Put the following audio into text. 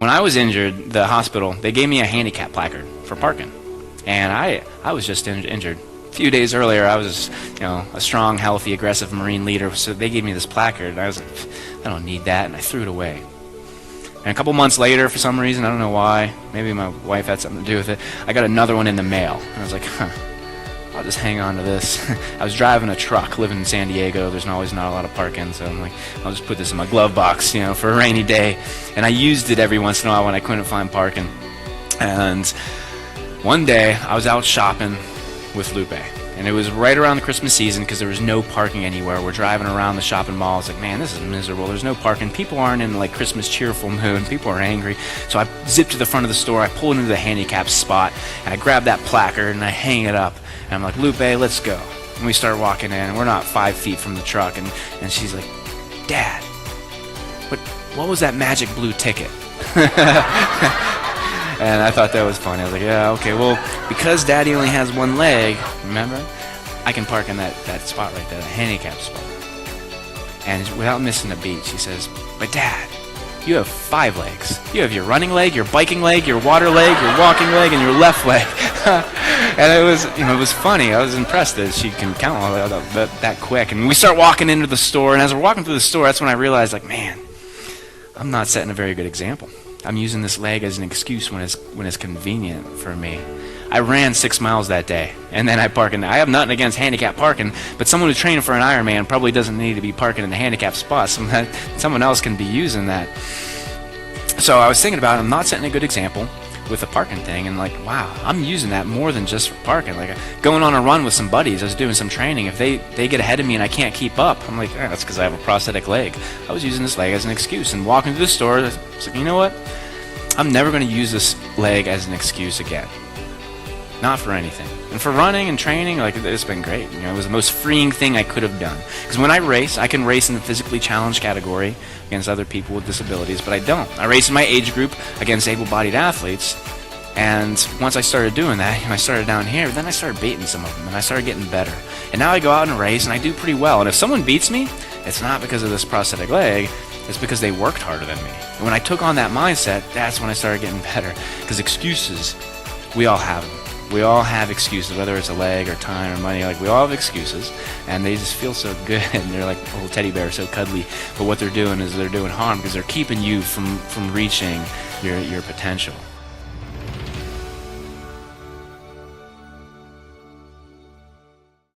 When I was injured, the hospital, they gave me a handicap placard for parking. And I was just injured. A few days earlier, I was, a strong, healthy, aggressive Marine leader, so they gave me this placard, and I was like, I don't need that, and I threw it away. And a couple months later, for some reason, I don't know why, maybe my wife had something to do with it, I got another one in the mail. And I was like, I'll just hang on to this. I was driving a truck, living in San Diego. There's always not a lot of parking, so I'm like, I'll just put this in my glove box, for a rainy day. And I used it every once in a while when I couldn't find parking. And one day, I was out shopping with Lupe. And it was right around the Christmas season because there was no parking anywhere. We're driving around the shopping mall. It's like, man, this is miserable. There's no parking. People aren't in like Christmas cheerful mood. People are angry. So I zip to the front of the store. I pull into the handicap spot. And I grab that placard and I hang it up. And I'm like, Lupe, let's go. And we start walking in. And we're not 5 feet from the truck. And she's like, Dad, what was that magic blue ticket? And I thought that was funny. I was like, yeah, okay, well, because Daddy only has one leg, remember, I can park in that spot right there, the handicap spot. And without missing a beat, she says, but Dad, you have 5 legs. You have your running leg, your biking leg, your water leg, your walking leg, and your left leg. And it was funny. I was impressed that she can count all that quick. And we start walking into the store, and as we're walking through the store, that's when I realized, like, man, I'm not setting a very good example. I'm using this leg as an excuse when it's convenient for me. I ran 6 miles that day, and then I park in. I have nothing against handicap parking, but someone who's training for an Ironman probably doesn't need to be parking in the handicap spot. Someone else can be using that. So I was thinking about it. I'm not setting a good example with the parking thing, and like, wow, I'm using that more than just for parking. Like going on a run with some buddies, I was doing some training. If they get ahead of me and I can't keep up, I'm like, that's because I have a prosthetic leg. I was using this leg as an excuse, and walking to the store, I was like, you know what? I'm never going to use this leg as an excuse again. Not for anything. And for running and training, like, it's been great. It was the most freeing thing I could have done. Because when I race, I can race in the physically challenged category against other people with disabilities, but I don't. I race in my age group against able-bodied athletes, and once I started doing that, I started down here, then I started beating some of them, and I started getting better. And now I go out and race, and I do pretty well. And if someone beats me, it's not because of this prosthetic leg, it's because they worked harder than me. And when I took on that mindset, that's when I started getting better. Because excuses, we all have them. We all have excuses, whether it's a leg or time or money. Like, we all have excuses, and they just feel so good, and they're like a little teddy bear, so cuddly. But what they're doing is they're doing harm because they're keeping you from reaching your potential.